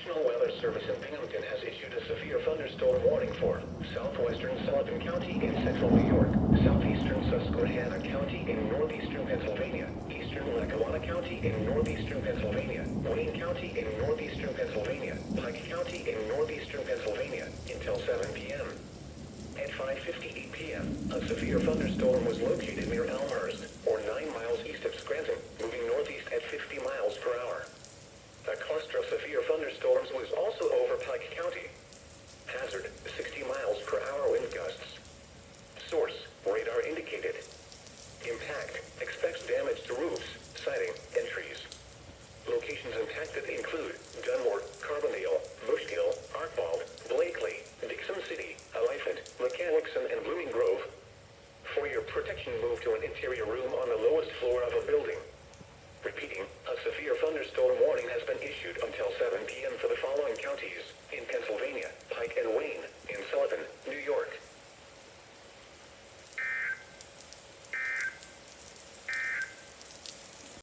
National Weather Service in Binghamton has issued a severe thunderstorm warning for southwestern Sullivan County in central New York, southeastern Susquehanna County in northeastern Pennsylvania, eastern Lackawanna County in northeastern Pennsylvania, Wayne County in northeastern Pennsylvania, Pike County in northeastern Pennsylvania, until 7 p.m. At 5:58 p.m., a severe thunderstorm was located near Elmhurst, or 9 miles east of Scranton, moving northeast at 50 miles per hour. A cluster of severe thunderstorms was also over Pike County. Hazard, 60 miles per hour wind gusts. Source, radar indicated. Impact, expects damage to roofs, siding, and trees. Locations impacted include Dunmore, Carbondale, Bush Hill, Archbald, Blakely, Dixon City, Elephant, McCallickson, and Blooming Grove. For your protection, move to an interior room on the lowest floor of a building. Repeating, a severe thunderstorm warning has been issued until 7 p.m. for the following counties in Pennsylvania.